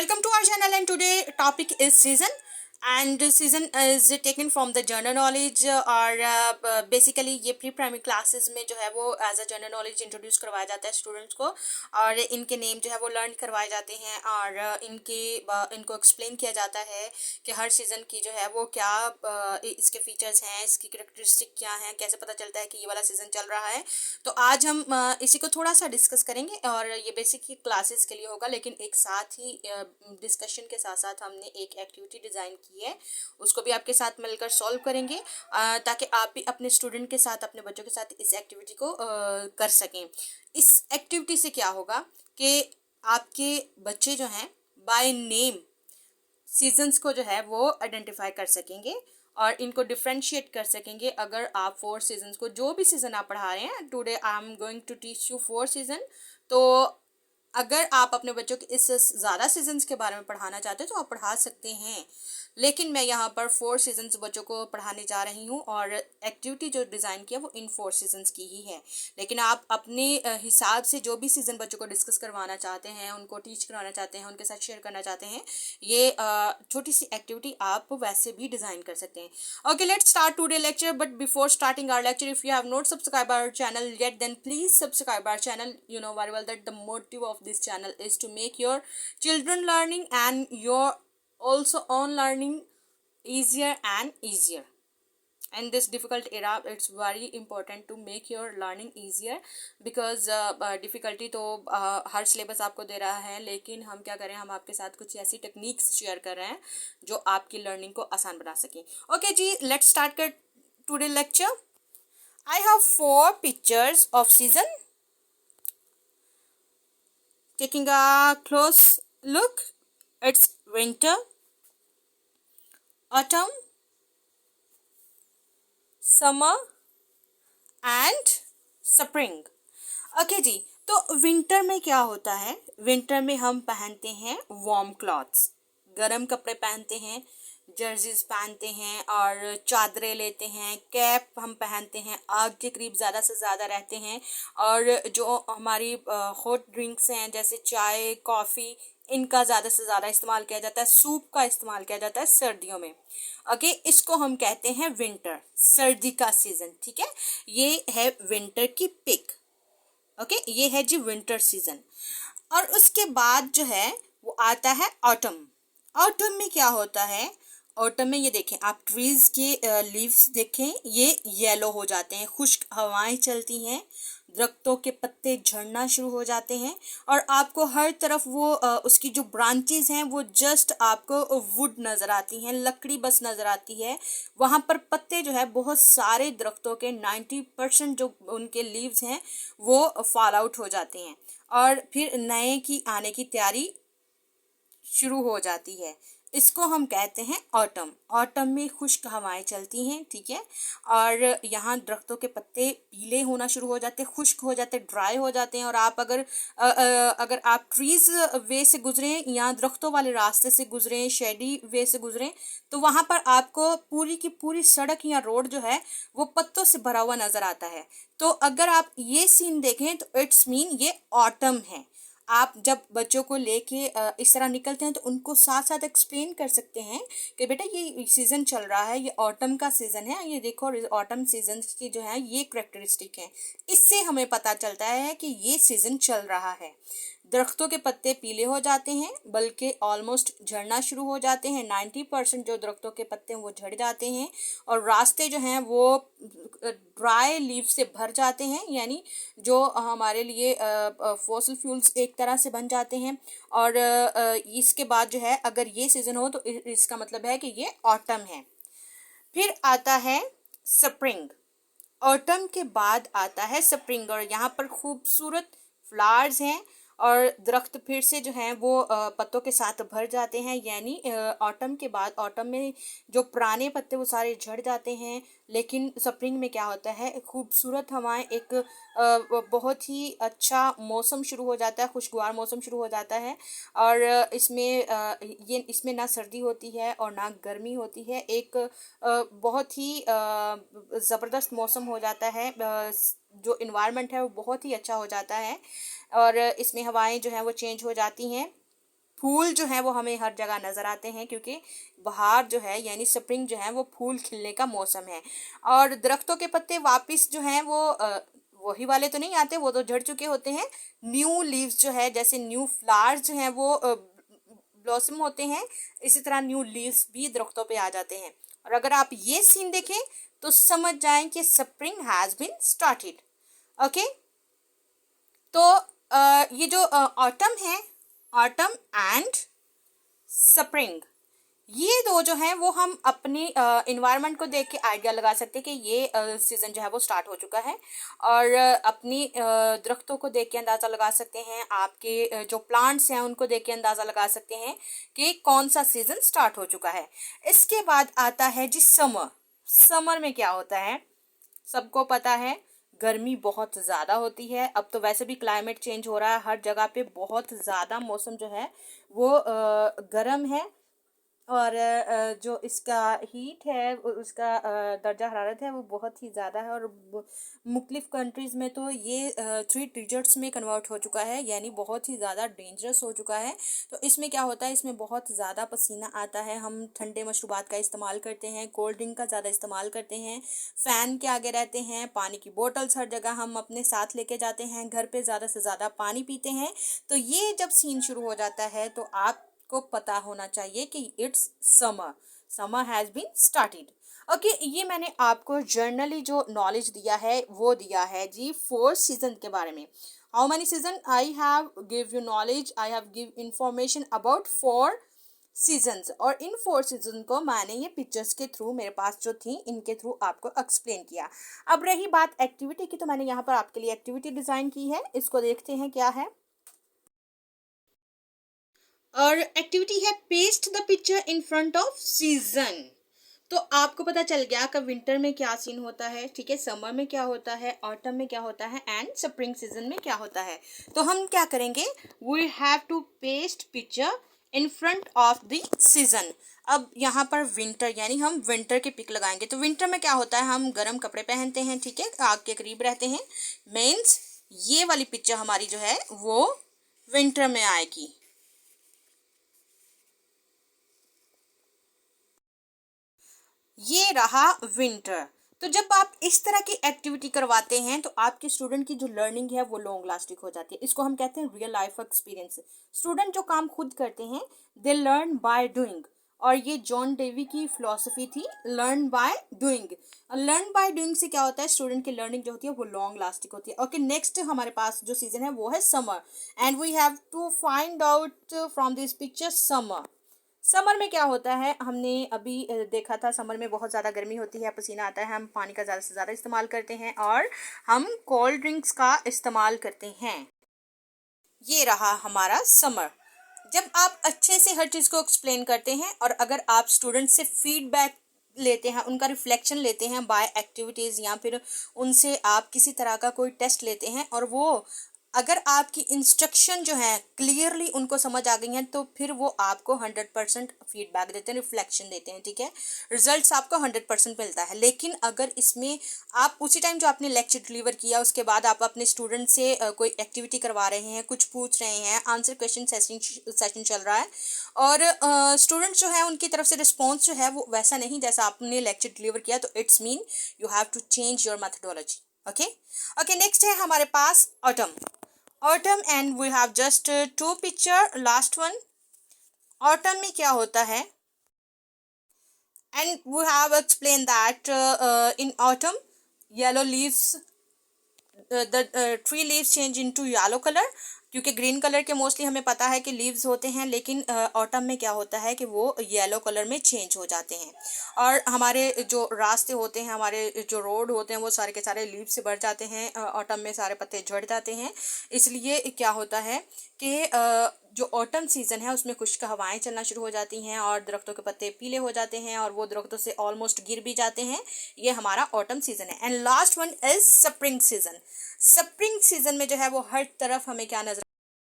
Welcome to our channel, and today topic is season, and season is taken from the general knowledge और basically ये pre primary classes में जो है वो as a general knowledge introduce करवाया जाता है स्टूडेंट्स को, और इनके नेम जो है वो लर्न करवाए जाते हैं, और इनको एक्सप्लेन किया जाता है कि हर सीज़न की जो है वो क्या इसके फीचर्स हैं, इसकी करेक्टरिस्टिक क्या हैं, कैसे पता चलता है कि ये वाला सीज़न चल रहा है। तो आज हम इसी को थोड़ा सा डिस्कस करेंगे, और ये बेसिक क्लासेस के लिए होगा, लेकिन एक साथ ही डिस्कशन के साथ साथ हमने एक एक्टिविटी डिज़ाइन की है, उसको भी आपके साथ मिलकर सॉल्व करेंगे, ताकि आप भी अपने स्टूडेंट के साथ, अपने बच्चों के साथ इस एक्टिविटी को कर सकें। इस एक्टिविटी से क्या होगा कि आपके बच्चे जो हैं बाय नेम सीजन्स को जो है वो आइडेंटिफाई कर सकेंगे और इनको डिफ्रेंशिएट कर सकेंगे। अगर आप 4 सीजन्स को, जो भी सीज़न आप पढ़ा रहे हैं, today I am going to teach you 4 season, तो अगर आप अपने बच्चों के इस ज़्यादा सीजन्स के बारे में पढ़ाना चाहते हैं तो आप पढ़ा सकते हैं, लेकिन मैं यहाँ पर 4 सीजन्स बच्चों को पढ़ाने जा रही हूँ, और एक्टिविटी जो डिज़ाइन की है वो इन 4 सीजन्स की ही है। लेकिन आप अपने हिसाब से जो भी सीज़न बच्चों को डिस्कस करवाना चाहते हैं, उनको टीच करवाना चाहते हैं, उनके साथ शेयर करना चाहते हैं, ये छोटी सी एक्टिविटी आप वैसे भी डिज़ाइन कर सकते हैं। Okay, let's start today lecture, but before starting our lecture, if you have not subscribe our channel yet, then please subscribe our channel. You know very well that the motive of this channel is to make your children learning and your also own learning easier and easier. And this difficult era, it's very important to make your learning easier, because difficulty तो हर syllabus आपको दे रहा है, लेकिन हम क्या करें, हम आपके साथ कुछ ऐसी टेक्निक्स शेयर कर रहे हैं जो आपकी लर्निंग को आसान बना सकें। ओके जी, लेट्स स्टार्ट कर today lecture. I have 4 pictures of season. Taking a close look, it's winter, autumn, summer and spring. Okay जी, तो विंटर में क्या होता है? विंटर में हम पहनते हैं वार्म क्लॉथ्स, गर्म कपड़े पहनते हैं, जर्सीज पहनते हैं और चादरें लेते हैं, कैप हम पहनते हैं, आग के करीब ज़्यादा से ज़्यादा रहते हैं, और जो हमारी हॉट ड्रिंक्स हैं जैसे चाय, कॉफ़ी, इनका ज़्यादा से ज़्यादा इस्तेमाल किया जाता है, सूप का इस्तेमाल किया जाता है सर्दियों में। ओके, इसको हम कहते हैं विंटर, सर्दी का सीज़न। ठीक है, ये है विंटर की पिक। ओके, ये है जी विंटर सीजन। और उसके बाद जो है वो आता है ऑटम। ऑटम में क्या होता है? ऑटम में ये देखें आप, ट्रीज के लीव्स देखें, ये येलो हो जाते हैं, खुश्क हवाएं चलती हैं, दरख्तों के पत्ते झड़ना शुरू हो जाते हैं, और आपको हर तरफ वो उसकी जो ब्रांचेस हैं वो जस्ट आपको वुड नज़र आती हैं, लकड़ी बस नज़र आती है। वहाँ पर पत्ते जो है बहुत सारे दरख्तों के 90% जो उनके लीव्स हैं वो फॉल आउट हो जाते हैं, और फिर नए की आने की तैयारी शुरू हो जाती है। इसको हम कहते हैं ऑटम। ऑटम में खुश्क हवाएं चलती हैं, ठीक है, और यहाँ दरख्तों के पत्ते पीले होना शुरू हो जाते हैं, खुश्क हो जाते हैं, ड्राई हो जाते हैं, और आप अगर आप ट्रीज वे से गुजरें या दरख्तों वाले रास्ते से गुजरें, शेडी वे से गुजरें, तो वहाँ पर आपको पूरी की पूरी सड़क या रोड जो है वो पत्तों से भरा हुआ नज़र आता है। तो अगर आप ये सीन देखें तो इट्स मीन ये ऑटम है। आप जब बच्चों को लेके इस तरह निकलते हैं तो उनको साथ साथ एक्सप्लेन कर सकते हैं कि बेटा ये सीज़न चल रहा है, ये ऑटम का सीज़न है, ये देखो ऑटम सीजन की जो है ये करेक्टरिस्टिक है। इससे हमें पता चलता है कि ये सीज़न चल रहा है। दरख्तों के पत्ते पीले हो जाते हैं, बल्कि ऑलमोस्ट झड़ना शुरू हो जाते हैं, 90% जो दरख्तों के पत्ते हैं वो झड़ जाते हैं, और रास्ते जो हैं वो ड्राई लीव से भर जाते हैं, यानी जो हमारे लिए फॉसिल फ्यूल्स एक तरह से बन जाते हैं। और इसके बाद जो है अगर ये सीज़न हो तो इसका मतलब है कि ये ऑटम है। फिर आता है स्प्रिंग। ऑटम के बाद आता है स्प्रिंग, और यहाँ पर खूबसूरत फ्लावर्स हैं, और दरख्त फिर से जो हैं वो पत्तों के साथ भर जाते हैं, यानी ऑटम के बाद, ऑटम में जो पुराने पत्ते वो सारे झड़ जाते हैं, लेकिन स्प्रिंग में क्या होता है, खूबसूरत हवाएं, एक बहुत ही अच्छा मौसम शुरू हो जाता है, खुशगवार मौसम शुरू हो जाता है, और इसमें ना सर्दी होती है और ना गर्मी होती है, एक बहुत ही ज़बरदस्त मौसम हो जाता है, जो इन्वायरमेंट है वो बहुत ही अच्छा हो जाता है, और इसमें हवाएं जो हैं वो चेंज हो जाती हैं। फूल जो है वो हमें हर जगह नज़र आते हैं, क्योंकि बाहर जो है यानी स्प्रिंग जो है वो फूल खिलने का मौसम है। और दरख्तों के पत्ते वापस जो हैं वो वही वाले तो नहीं आते, वो तो झड़ चुके होते हैं। न्यू लीव्स जो है, जैसे न्यू फ्लावर्स जो हैं वो ब्लॉसम होते हैं, इसी तरह न्यू लीव्स भी दरख्तों पे आ जाते हैं। और अगर आप ये सीन देखें तो समझ जाएं कि spring has been started. Okay, तो ये जो ऑटम है, ऑटम एंड स्प्रिंग, ये दो जो हैं वो हम अपनी इन्वायरमेंट को देख के आइडिया लगा सकते हैं कि ये सीज़न जो है वो स्टार्ट हो चुका है। और अपनी दरख्तों को देख के अंदाज़ा लगा सकते हैं, आपके जो प्लांट्स हैं उनको देख के अंदाज़ा लगा सकते हैं कि कौन सा सीज़न स्टार्ट हो चुका है। इसके बाद आता है जी समर। समर में क्या होता है, सबको पता है गर्मी बहुत ज़्यादा होती है। अब तो वैसे भी क्लाइमेट चेंज हो रहा है, हर जगह पे बहुत ज़्यादा मौसम जो है वो गर्म है। और जो इसका हीट है उसका दर्जा हरारत है वो बहुत ही ज़्यादा है। और मुख्तलिफ़ कंट्रीज़ में तो ये 3 डिजिट्स में कन्वर्ट हो चुका है, यानी बहुत ही ज़्यादा डेंजरस हो चुका है। तो इसमें क्या होता है, इसमें बहुत ज़्यादा पसीना आता है, हम ठंडे मशरूबात का इस्तेमाल करते हैं, कोल्ड ड्रिंक का ज़्यादा इस्तेमाल करते हैं, फ़ैन के आगे रहते हैं, पानी की बोटल्स हर जगह हम अपने साथ लेके जाते हैं, घर पे ज़्यादा से ज़्यादा पानी पीते हैं। तो ये जब सीन शुरू हो जाता है तो आप को पता होना चाहिए कि it's summer, summer has been started. Okay, ये मैंने आपको जर्नली जो नॉलेज दिया है वो दिया है जी 4 सीजन के बारे में। How many season I have give you knowledge, I have give information about 4 seasons. और इन 4 सीजन को मैंने ये पिक्चर्स के थ्रू, मेरे पास जो थी इनके थ्रू आपको एक्सप्लेन किया। अब रही बात एक्टिविटी की, तो मैंने यहाँ पर आपके लिए एक्टिविटी डिज़ाइन की है, इसको देखते हैं क्या है। और एक्टिविटी है paste the picture in front off season. तो आपको पता चल गया कि विंटर में क्या सीन होता है, ठीक है, समर में क्या होता है, ऑटम में क्या होता है एंड स्प्रिंग सीजन में क्या होता है। तो हम क्या करेंगे, we have to paste picture in front of the season. अब यहाँ पर विंटर यानी हम विंटर की पिक लगाएंगे। तो विंटर में क्या होता है, हम गर्म कपड़े पहनते हैं, ठीक है, आग के करीब रहते हैं। मीन्स ये वाली पिक्चर हमारी जो है वो विंटर में आएगी। ये रहा विंटर। तो जब आप इस तरह की एक्टिविटी करवाते हैं तो आपके स्टूडेंट की जो लर्निंग है वो लॉन्ग लास्टिंग हो जाती है। इसको हम कहते हैं रियल लाइफ एक्सपीरियंस। स्टूडेंट जो काम खुद करते हैं दे लर्न बाय डूइंग, और ये जॉन डेवी की फिलॉसफी थी, learn by doing. Learn by doing से क्या होता है, स्टूडेंट की लर्निंग जो होती है वो लॉन्ग लास्टिंग होती है। ओके, नेक्स्ट हमारे पास जो सीजन है वो है summer, and we have to find out from this picture summer. Summer में क्या होता है, हमने अभी देखा था, समर में बहुत ज़्यादा गर्मी होती है, पसीना आता है, हम पानी का ज़्यादा से ज़्यादा इस्तेमाल करते हैं और हम कोल्ड ड्रिंक्स का इस्तेमाल करते हैं। ये रहा हमारा समर। जब आप अच्छे से हर चीज़ को एक्सप्लेन करते हैं और अगर आप स्टूडेंट से फीडबैक लेते हैं, उनका रिफ्लेक्शन लेते हैं बाय एक्टिविटीज़, या फिर उनसे आप किसी तरह का कोई टेस्ट लेते हैं और वो अगर आपकी इंस्ट्रक्शन जो है क्लियरली उनको समझ आ गई हैं, तो फिर वो आपको 100% फीडबैक देते हैं, रिफ्लेक्शन देते हैं, ठीक है, रिजल्ट्स आपको 100% मिलता है। लेकिन अगर इसमें आप उसी टाइम जो आपने लेक्चर डिलीवर किया उसके बाद आप अपने स्टूडेंट से कोई एक्टिविटी करवा रहे हैं, कुछ पूछ रहे हैं, आंसर क्वेश्चन सेशन चल रहा है, और स्टूडेंट्स जो है उनकी तरफ से रिस्पॉन्स जो है वो वैसा नहीं जैसा आपने लेक्चर डिलीवर किया, तो it's mean you have to change your methodology. Okay okay, next है हमारे पास autumn. Autumn and we have just 2 picture, last one. Autumn में क्या होता है, and we have explain that in autumn yellow leaves, the tree leaves change into yellow colour, क्योंकि green colour के mostly हमें पता है कि लीव्स होते हैं, लेकिन ऑटम में क्या होता है कि वो येलो कलर में चेंज हो जाते हैं। और हमारे जो रास्ते होते हैं, हमारे जो रोड होते हैं, वो सारे के सारे लीव से भर जाते हैं, ऑटम में सारे पत्ते झड़ जाते हैं। इसलिए क्या होता है कि जो ऑटम सीज़न है उसमें खुश्क हवाएं चलना शुरू हो जाती हैं और दरख्तों के पत्ते पीले हो जाते हैं और वो दरख्तों से ऑलमोस्ट गिर भी जाते हैं। ये हमारा ऑटम सीज़न है। And last one is spring season. Spring season में जो है वो हर तरफ हमें क्या नज़र